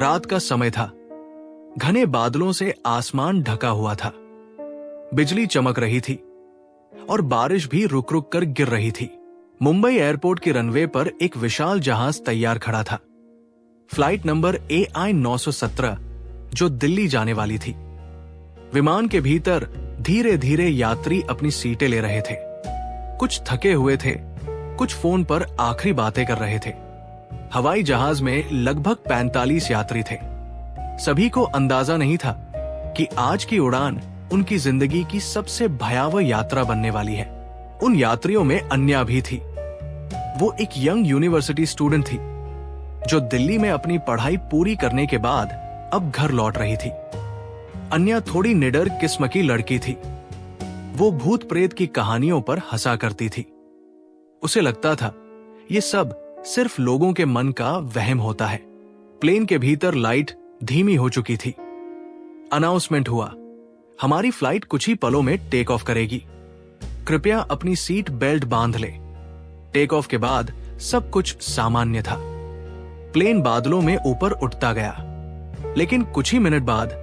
रात का समय था। घने बादलों से आसमान ढका हुआ था। बिजली चमक रही थी और बारिश भी रुक रुक कर गिर रही थी। मुंबई एयरपोर्ट के रनवे पर एक विशाल जहाज तैयार खड़ा था। फ्लाइट नंबर AI 917 जो दिल्ली जाने वाली थी। विमान के भीतर धीरे धीरे यात्री अपनी सीटें ले रहे थे। कुछ थके हुए थे, कुछ फोन पर आखिरी बातें कर रहे थे। हवाई जहाज में लगभग 45 यात्री थे। सभी को अंदाजा नहीं था कि आज की उड़ान उनकी जिंदगी की सबसे भयावह यात्रा बनने वाली है। उन यात्रियों में अन्या भी थी। वो एक यंग यूनिवर्सिटी स्टूडेंट थी जो दिल्ली में अपनी पढ़ाई पूरी करने के बाद अब घर लौट रही थी। अन्या थोड़ी निडर किस्म की लड़की थी। वो भूत प्रेत की कहानियों पर हंसा करती थी। उसे लगता था ये सब सिर्फ लोगों के मन का वहम होता है। प्लेन के भीतर लाइट धीमी हो चुकी थी। अनाउंसमेंट हुआ, हमारी फ्लाइट कुछ ही पलों में टेक ऑफ करेगी। कृपया अपनी सीट बेल्ट बांध ले। टेक ऑफ के बाद सब कुछ सामान्य था। प्लेन बादलों में ऊपर उठता गया, लेकिन कुछ ही मिनट बाद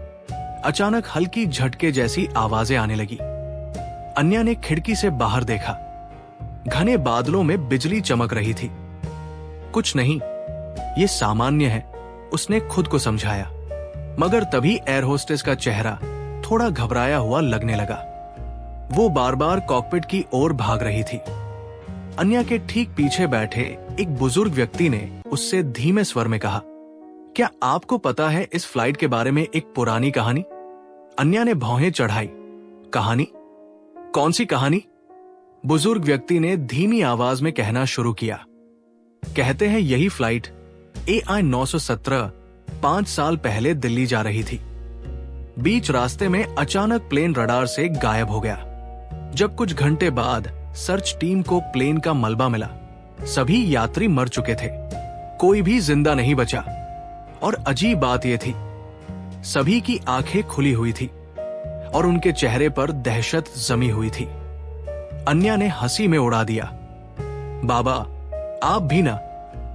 अचानक हल्की झटके जैसी आवाजें आने लगी। अन्या ने खिड़की से बाहर देखा। घने बादलों में बिजली चमक रही थी। कुछ नहीं, ये सामान्य है, उसने खुद को समझाया। मगर तभी एयर होस्टेस का चेहरा थोड़ा घबराया हुआ लगने लगा। वो बार बार कॉकपिट की ओर भाग रही थी। अन्या के ठीक पीछे बैठे एक बुजुर्ग व्यक्ति ने उससे धीमे स्वर में कहा, क्या आपको पता है इस फ्लाइट के बारे में एक पुरानी कहानी? अन्या ने भौहें चढ़ाई। कहानी? कौन सी कहानी? बुजुर्ग व्यक्ति ने धीमी आवाज में कहना शुरू किया। कहते हैं यही फ्लाइट AI 917 5 साल पहले दिल्ली जा रही थी। बीच रास्ते में अचानक प्लेन रडार से गायब हो गया। जब कुछ घंटे बाद सर्च टीम को प्लेन का मलबा मिला, सभी यात्री मर चुके थे। कोई भी जिंदा नहीं बचा। और अजीब बात यह थी, सभी की आंखें खुली हुई थी और उनके चेहरे पर दहशत जमी हुई थी। अन्या ने हंसी में उड़ा दिया। बाबा, आप भी ना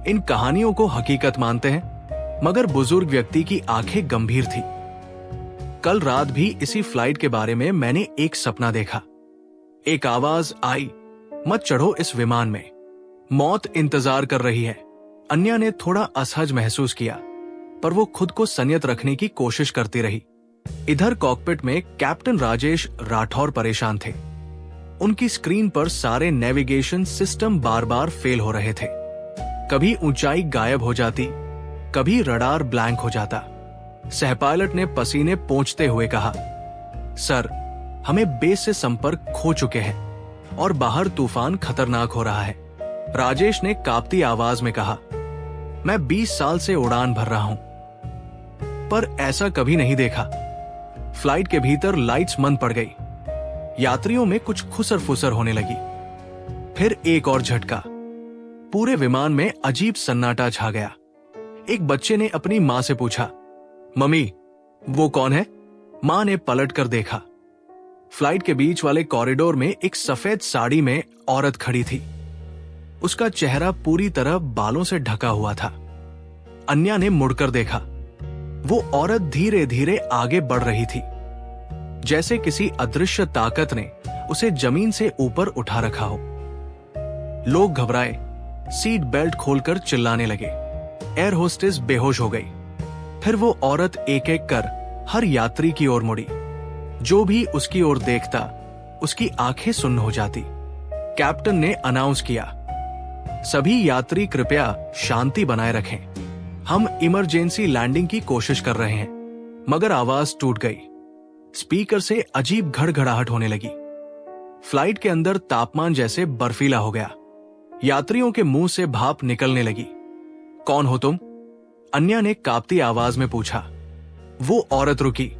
इन कहानियों को हकीकत मानते हैं? मगर बुजुर्ग व्यक्ति की आंखें गंभीर थी। कल रात भी इसी फ्लाइट के बारे में मैंने एक सपना देखा। एक आवाज आई, मत चढ़ो इस विमान में, मौत इंतजार कर रही है। अन्या ने थोड़ा असहज महसूस किया, पर वो खुद को संयत रखने की कोशिश करती रही। इधर कॉकपिट में कैप्टन राजेश राठौर परेशान थे। उनकी स्क्रीन पर सारे नेविगेशन सिस्टम बार बार फेल हो रहे थे। कभी ऊंचाई गायब हो जाती, कभी रडार ब्लैंक हो जाता। सहपायलट ने पसीने पोंछते हुए कहा, सर, हमें बेस से संपर्क खो चुके हैं और बाहर तूफान खतरनाक हो रहा है। राजेश ने कांपती आवाज में कहा, मैं 20 साल से उड़ान भर रहा हूं, पर ऐसा कभी नहीं देखा। फ्लाइट के भीतर लाइट्स मंद पड़ गई। यात्रियों में कुछ खुसर फुसर होने लगी। फिर एक और झटका। पूरे विमान में अजीब सन्नाटा छा गया। एक बच्चे ने अपनी मां से पूछा, मम्मी, वो कौन है? मां ने पलट कर देखा। फ्लाइट के बीच वाले कॉरिडोर में एक सफेद साड़ी में औरत खड़ी थी। उसका चेहरा पूरी तरह बालों से ढका हुआ था। अन्या ने मुड़कर देखा। वो औरत धीरे धीरे आगे बढ़ रही थी, जैसे किसी अदृश्य ताकत ने उसे जमीन से ऊपर उठा रखा हो। लोग घबराए, सीट बेल्ट खोलकर चिल्लाने लगे। एयर होस्टेस बेहोश हो गई। फिर वो औरत एक एक कर हर यात्री की ओर मुड़ी। जो भी उसकी ओर देखता, उसकी आंखें सुन्न हो जाती। कैप्टन ने अनाउंस किया, सभी यात्री कृपया शांति बनाए रखें। हम इमरजेंसी लैंडिंग की कोशिश कर रहे हैं। मगर आवाज टूट गई। स्पीकर से अजीब घड़घड़ाहट होने लगी। फ्लाइट के अंदर तापमान जैसे बर्फीला हो गया। यात्रियों के मुंह से भाप निकलने लगी। कौन हो तुम? अन्या ने कांपती आवाज में पूछा। वो औरत रुकी।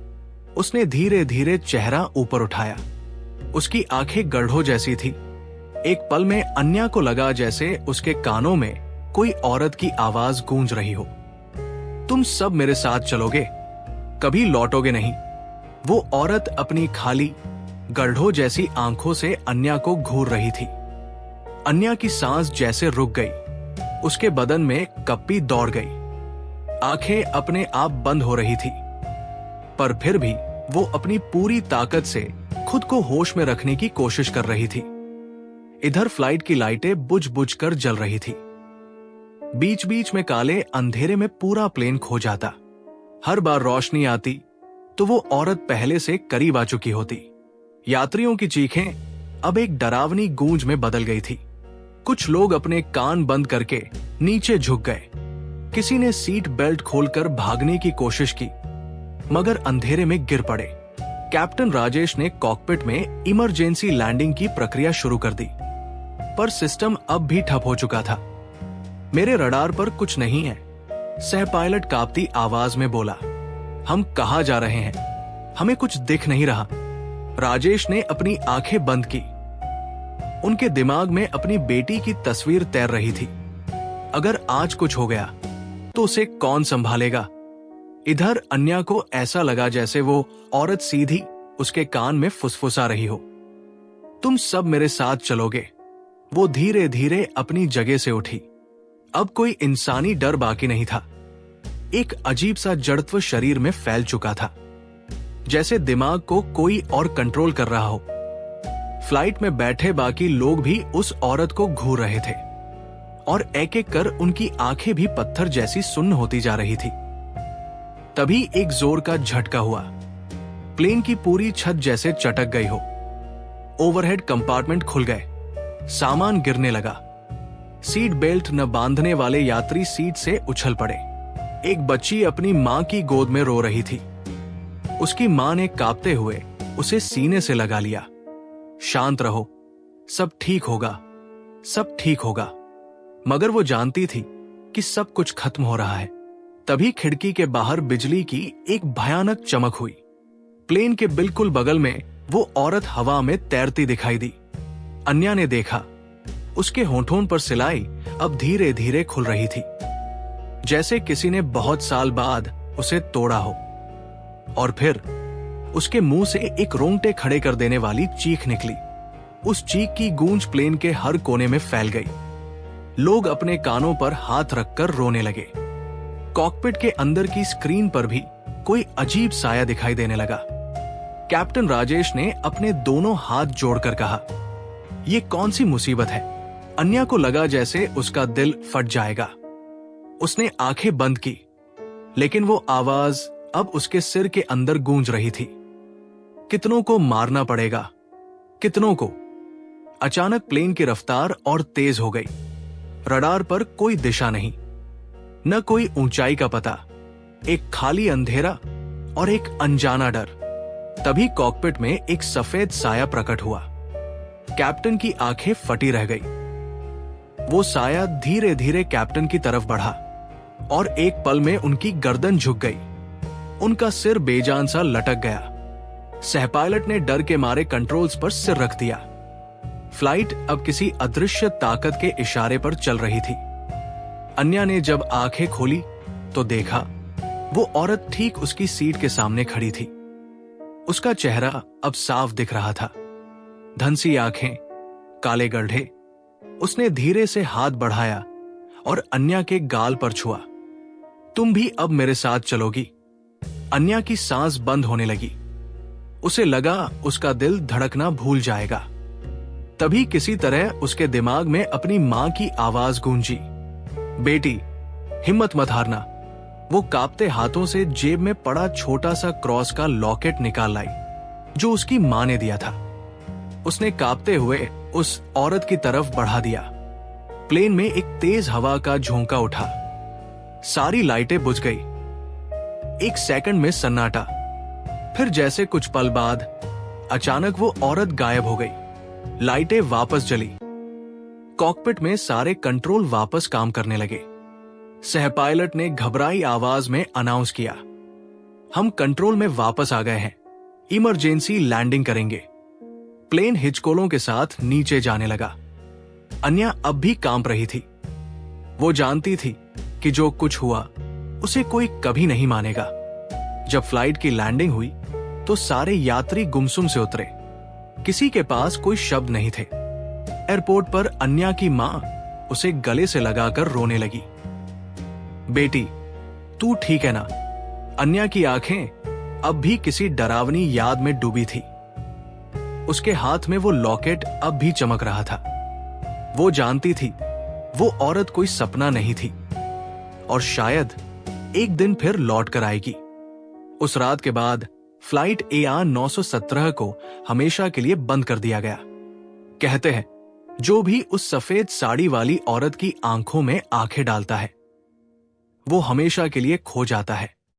उसने धीरे धीरे चेहरा ऊपर उठाया। उसकी आंखें गड्ढों जैसी थी। एक पल में अन्या को लगा जैसे उसके कानों में कोई औरत की आवाज गूंज रही हो, तुम सब मेरे साथ चलोगे, कभी लौटोगे नहीं। वो औरत अपनी खाली गड्ढों जैसी आंखों से अन्या को घूर रही थी। अन्या की सांस जैसे रुक गई। उसके बदन में कप्पी दौड़ गई। आंखें अपने आप बंद हो रही थी, पर फिर भी वो अपनी पूरी ताकत से खुद को होश में रखने की कोशिश कर रही थी। इधर फ्लाइट की लाइटें बुझ बुझ कर जल रही थी। बीच बीच में काले अंधेरे में पूरा प्लेन खो जाता। हर बार रोशनी आती तो वो औरत पहले से करीब आ चुकी होती। यात्रियों की चीखें अब एक डरावनी गूंज में बदल गई थी। कुछ लोग अपने कान बंद करके नीचे झुक गए। किसी ने सीट बेल्ट खोलकर भागने की कोशिश की, मगर अंधेरे में गिर पड़े। कैप्टन राजेश ने कॉकपिट में इमरजेंसी लैंडिंग की प्रक्रिया शुरू कर दी, पर सिस्टम अब भी ठप हो चुका था। मेरे रडार पर कुछ नहीं है, सह पायलट कांपती आवाज में बोला। हम कहाँ जा रहे हैं? हमें कुछ दिख नहीं रहा। राजेश ने अपनी आंखें बंद की। उनके दिमाग में अपनी बेटी की तस्वीर तैर रही थी। अगर आज कुछ हो गया तो उसे कौन संभालेगा? इधर अन्या को ऐसा लगा जैसे वो औरत सीधी उसके कान में फुसफुसा रही हो। तुम सब मेरे साथ चलोगे। वो धीरे धीरे अपनी जगह से उठी। अब कोई इंसानी डर बाकी नहीं था। एक अजीब सा जड़त्व शरीर में फैल चुका था, जैसे दिमाग को कोई और कंट्रोल कर रहा हो। फ्लाइट में बैठे बाकी लोग भी उस औरत को घूर रहे थे और एक एक कर उनकी आंखें भी पत्थर जैसी सुन्न होती जा रही थी। तभी एक जोर का झटका हुआ। प्लेन की पूरी छत जैसे चटक गई हो। ओवरहेड कंपार्टमेंट खुल गए। सामान गिरने लगा। सीट बेल्ट न बांधने वाले यात्री सीट से उछल पड़े। एक बच्ची अपनी मां की गोद में रो रही थी। उसकी मां ने कांपते हुए उसे सीने से लगा लिया। शांत रहो, सब ठीक होगा, सब ठीक होगा। मगर वो जानती थी कि सब कुछ खत्म हो रहा है। तभी खिड़की के बाहर बिजली की एक भयानक चमक हुई। प्लेन के बिल्कुल बगल में वो औरत हवा में तैरती दिखाई दी। अन्या ने देखा, उसके होंठों पर सिलाई अब धीरे धीरे खुल रही थी, जैसे किसी ने बहुत साल बाद उसे तोड़ा हो। और फिर उसके मुंह से एक रोंगटे खड़े कर देने वाली चीख निकली। उस चीख की गूंज प्लेन के हर कोने में फैल गई। लोग अपने कानों पर हाथ रखकर रोने लगे। कॉकपिट के अंदर की स्क्रीन पर भी कोई अजीब साया दिखाई देने लगा। कैप्टन राजेश ने अपने दोनों हाथ जोड़कर कहा, ये कौन सी मुसीबत है? अन्या को लगा जैसे उसका दिल फट जाएगा। उसने आंखें बंद की, लेकिन वो आवाज अब उसके सिर के अंदर गूंज रही थी। कितनों को मारना पड़ेगा, कितनों को। अचानक प्लेन की रफ्तार और तेज हो गई। रडार पर कोई दिशा नहीं, न कोई ऊंचाई का पता। एक खाली अंधेरा और एक अनजाना डर। तभी कॉकपिट में एक सफेद साया प्रकट हुआ। कैप्टन की आंखें फटी रह गई। वो साया धीरे धीरे कैप्टन की तरफ बढ़ा और एक पल में उनकी गर्दन झुक गई। उनका सिर बेजान सा लटक गया। सह पायलट ने डर के मारे कंट्रोल्स पर सिर रख दिया। फ्लाइट अब किसी अदृश्य ताकत के इशारे पर चल रही थी। अन्या ने जब आंखें खोली तो देखा वो औरत ठीक उसकी सीट के सामने खड़ी थी। उसका चेहरा अब साफ दिख रहा था। धंसी आंखें, काले गड्ढे। उसने धीरे से हाथ बढ़ाया और अन्या के गाल पर छुआ। तुम भी अब मेरे साथ चलोगी। अन्या की सांस बंद होने लगी। उसे लगा उसका दिल धड़कना भूल जाएगा। तभी किसी तरह उसके दिमाग में अपनी मां की आवाज गूंजी, बेटी हिम्मत मत हारना। वो कांपते हाथों से जेब में पड़ा छोटा सा क्रॉस का लॉकेट निकाल लाई, जो उसकी मां ने दिया था। उसने कांपते हुए उस औरत की तरफ बढ़ा दिया। प्लेन में एक तेज हवा का झोंका उठा। सारी लाइटें बुझ गई। एक सेकंड में सन्नाटा। फिर जैसे कुछ पल बाद अचानक वो औरत गायब हो गई। लाइटें वापस जली। कॉकपिट में सारे कंट्रोल वापस काम करने लगे। सह पायलट ने घबराई आवाज में अनाउंस किया, हम कंट्रोल में वापस आ गए हैं। इमरजेंसी लैंडिंग करेंगे। प्लेन हिचकोलों के साथ नीचे जाने लगा। अन्या अब भी कांप रही थी। वो जानती थी कि जो कुछ हुआ उसे कोई कभी नहीं मानेगा। जब फ्लाइट की लैंडिंग हुई तो सारे यात्री गुमसुम से उतरे। किसी के पास कोई शब्द नहीं थे। एयरपोर्ट पर अन्या की मां उसे गले से लगाकर रोने लगी। बेटी, तू ठीक है ना? अन्या की आंखें अब भी किसी डरावनी याद में डूबी थी। उसके हाथ में वो लॉकेट अब भी चमक रहा था। वो जानती थी वो औरत कोई सपना नहीं थी और शायद एक दिन फिर लौट कर आएगी। उस रात के बाद फ्लाइट AR 917 को हमेशा के लिए बंद कर दिया गया। कहते हैं जो भी उस सफेद साड़ी वाली औरत की आंखों में आंखें डालता है वो हमेशा के लिए खो जाता है।